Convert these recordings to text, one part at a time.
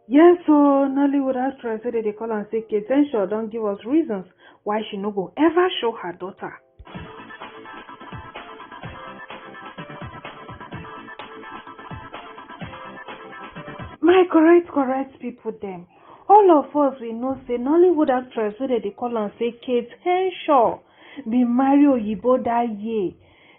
Yes, so Nollywood actress say they call and say Kate Henshaw don't give us reasons why she no go ever show her daughter. My correct people them. All of us we know say Nollywood actress wey they call and say Kate Henshaw be marry Oyibo that year.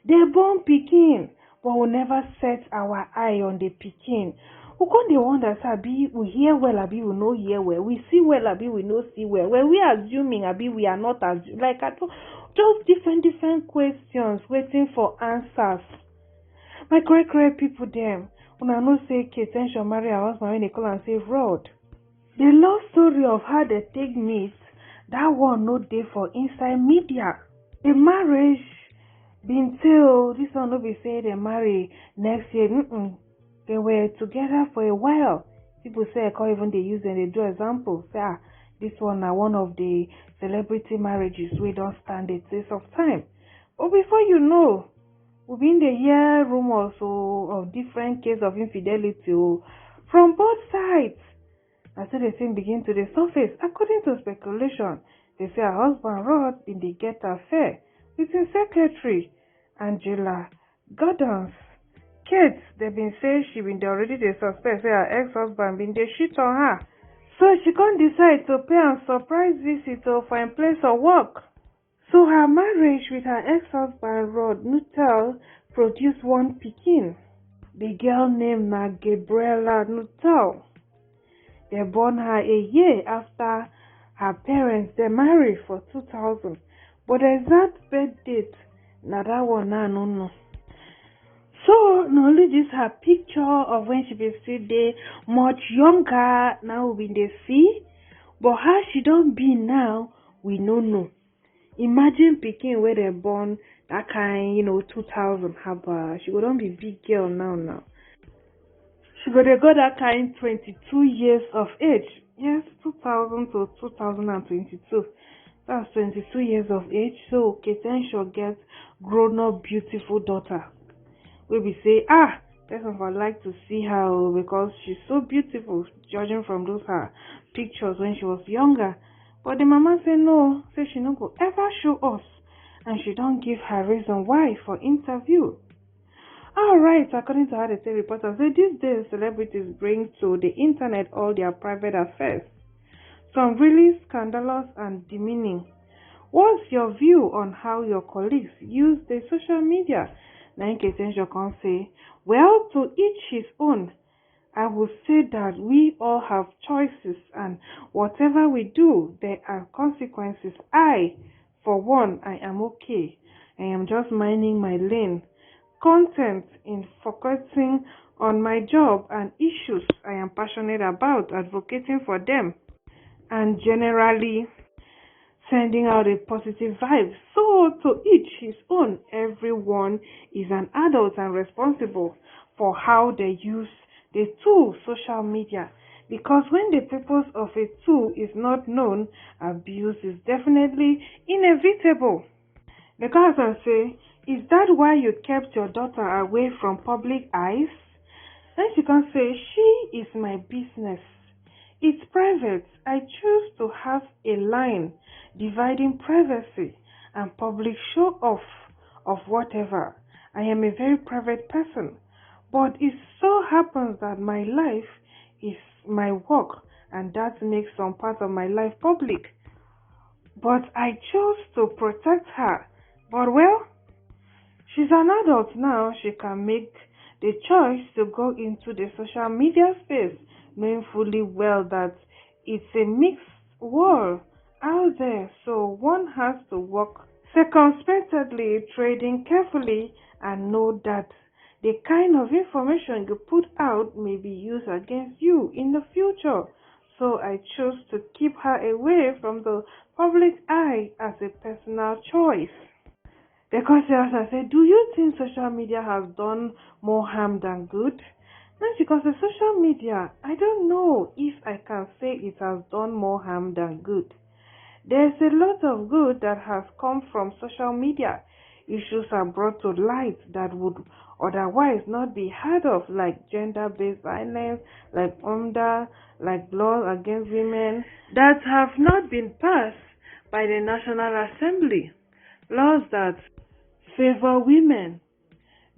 They born pikin but we never set our eye on the pikin. We come dey wonder say abi we hear well abi we no hear well. We see well abi we no see well. Were we assuming abi we are not assuming? Like I don't just different questions waiting for answers. My correct people dem, una know say Kate Henshaw marry her husband wey dey call am say Rod. The love story of how they take meet, that one no dey for inside media. The marriage been tell this one no be say they marry next year. They were together for a while. People say I can't even they use and they do examples. Say this one na one of the celebrity marriages we don't stand the test of time. But before you know, we been the hear rumors of different cases of infidelity from both sides. And so the thing begin to the surface. According to speculation, they say her husband Rod been dey get affair with his secretary, Angela Gardens. Kate, they been say she been dey already dey suspect say her ex-husband been dey cheat on her. So she can't decide to pay a surprise visit for a place of work. So her marriage with her ex-husband Rod Nuttall produced one pikin. The girl named na Gabriella Nuttall. They born her a year after her parents they married for 2000. But the exact birth date, na that one I don't know. So not only this her picture of when she be still there much younger now we dey see, but how she don't be now we no know. Imagine pikin where they born that kind, 2000 haba. She go don't be big girl now. She go dey go that kind 22 years of age. Yes, 2000 to 2022. That's 22 years of age. So Kate Henshaw gets grown up beautiful daughter. We be say, person would like to see her because she's so beautiful, judging from those her pictures when she was younger. But the mama say no, say she no go ever show us, and she don't give her reason why for interview. Alright, according to how they say reporters say these days celebrities bring to the internet all their private affairs. Some really scandalous and demeaning. What's your view on how your colleagues use the social media? Now Kate Henshaw can say, well, to each his own. I would say that we all have choices and whatever we do, there are consequences. For one, I am okay. I am just minding my lane. Content in focusing on my job and issues I am passionate about, advocating for them, and generally sending out a positive vibe. So, to each his own, everyone is an adult and responsible for how they use the tool social media. Because when the purpose of a tool is not known, abuse is definitely inevitable. The cousin say, is that why you kept your daughter away from public eyes? Then she can say, she is my business. It's private. I choose to have a line dividing privacy and public show off of whatever. I am a very private person. But it so happens that my life is my work and that makes some part of my life public. But I chose to protect her. But well, she's an adult now. She can make the choice to go into the social media space, knowing fully well that it's a mixed world out there. So one has to work circumspectly, trading carefully, and know that the kind of information you put out may be used against you in the future. So I chose to keep her away from the public eye as a personal choice. The question said, do you think social media has done more harm than good? That's because the social media, I don't know if I can say it has done more harm than good. There's a lot of good that has come from social media. issues are brought to light that would otherwise not be heard of, like gender-based violence, like UMDA, like laws against women that have not been passed by the National Assembly, laws that favor women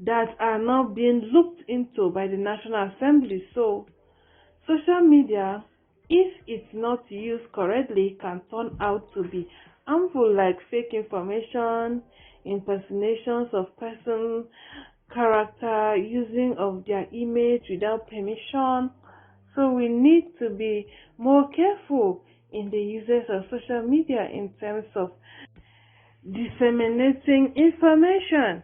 that are not being looked into by the National Assembly. So, social media, if it's not used correctly, can turn out to be harmful, like fake information, impersonations of person, character, using of their image without permission. So we need to be more careful in the uses of social media in terms of disseminating information.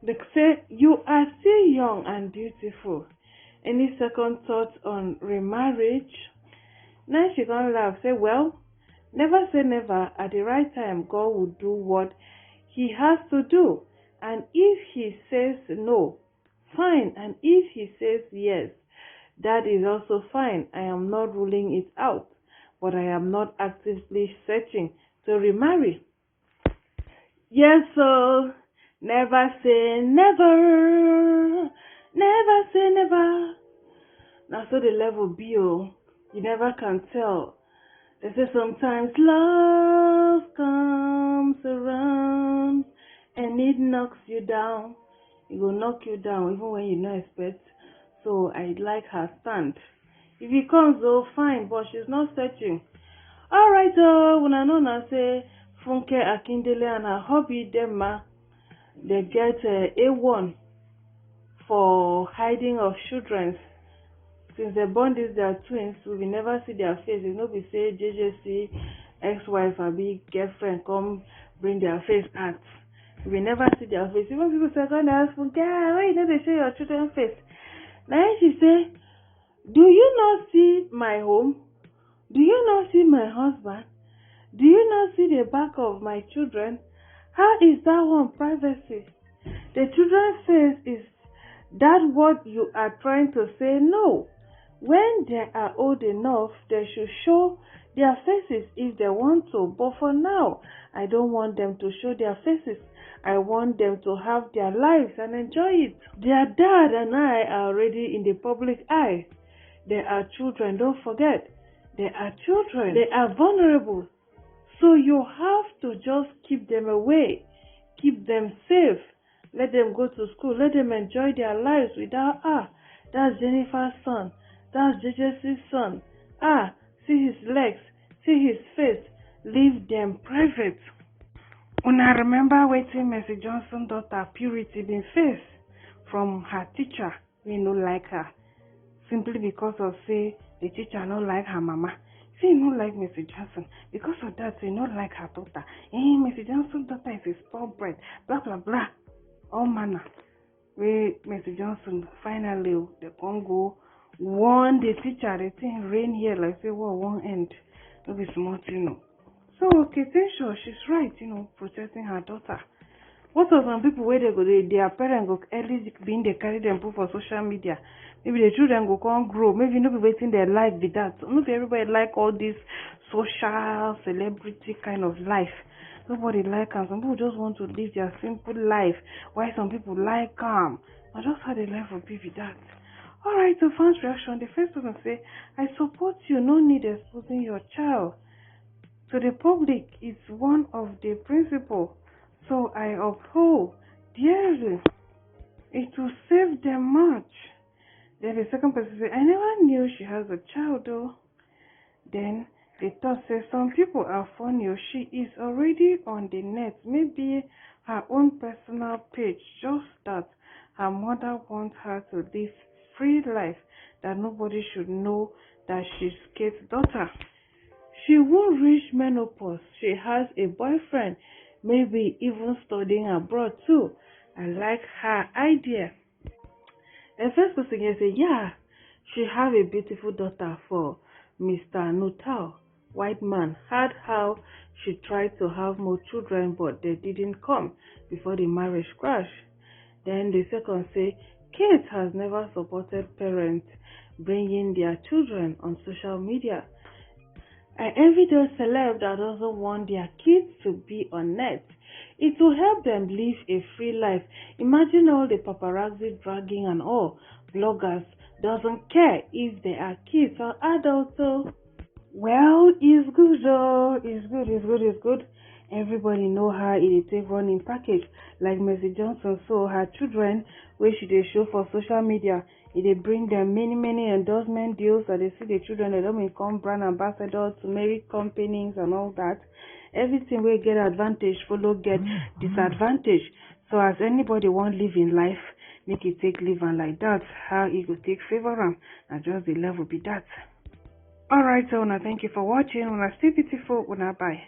They say you are still young and beautiful. Any second thoughts on remarriage? Now she gonna laugh, say, well, never say never. At the right time, God will do what He has to do. And if He says no, fine. And if He says yes, that is also fine. I am not ruling it out, but I am not actively searching to remarry. Yes, so never say never. Never say never. Now, so the level be, oh, you never can tell. They say sometimes love comes around and it knocks you down. It will knock you down even when you don't expect. So I like her stand. If it comes, oh, fine, but she's not searching. Alright, when I know now say Funke Akindele and her hubby, Demma, they get A1 for hiding of children. Since they born these their twins, we will never see their faces. No be say JJC ex-wife or big girlfriend come bring their face out. We will never see their face. Even people say, God, ask Funke, why you know they show your children's face? Now she say, do you not see my home? Do you not see my husband? Do you not see the back of my children? How is that one privacy? The children's face, is that what you are trying to say? No. When they are old enough, they should show their faces if they want to. But for now, I don't want them to show their faces. I want them to have their lives and enjoy it. Their dad and I are already in the public eye. They are children, don't forget. They are children. They are vulnerable. So you have to just keep them away. Keep them safe. Let them go to school. Let them enjoy their lives without, that's Jennifer's son. That's JJC's son. See his legs. See his face. Leave them private. When I remember waiting Mercy Johnson daughter Purity been face from her teacher, we no like her. Simply because of say the teacher no like her mama. Say no like Mercy Johnson. Because of that, say no like her daughter. Mercy Johnson's daughter is a spoiled brat. Blah blah blah. All manner. Mercy Johnson finally the Congo warn the teacher. The thing rain here like say what won't end. No be smart, So okay, sure, she's right, protecting her daughter. What are some people where they go, their parents go early being they carry them put for social media. Maybe the children go come grow. Maybe not be waiting their life with that. So not everybody like all this social celebrity kind of life. Nobody like them. Some people just want to live their simple life. Why some people like them? I just had a life will be with that. Alright, so fans reaction. The first person say, I support you, no need exposing your child to the public is one of the principles. So I uphold dearly. It will save them much. Then the second person says, I never knew she has a child though. Then the third says, some people are funny. She is already on the net. Maybe her own personal page. Just that her mother wants her to live free life. That nobody should know that she's Kate's daughter. She won't reach menopause. She has a boyfriend. Maybe even studying abroad too. I like her idea. The first person can say, yeah, she have a beautiful daughter for Mr. Nuttall. White man heard how she tried to have more children, but they didn't come before the marriage crashed. Then the second say, Kate has never supported parents bringing their children on social media. I envy those celebs that doesn't want their kids to be on net. It will help them live a free life. Imagine all the paparazzi dragging and all. Bloggers doesn't care if they are kids or adults. So, well, it's good though. It's good. Everybody know how it dey take run in package. Like Mercy Johnson, so her children, where she dey show for social media, it dey bring them many endorsement deals. That they see the children, they don't become brand ambassadors to many companies and all that. Everything will get advantage, follow get disadvantage. So as anybody want live in life, make it take live and like that. How it go take favor am, and just the level be that. Alright, so now thank you for watching. When I stay beautiful, when I bye.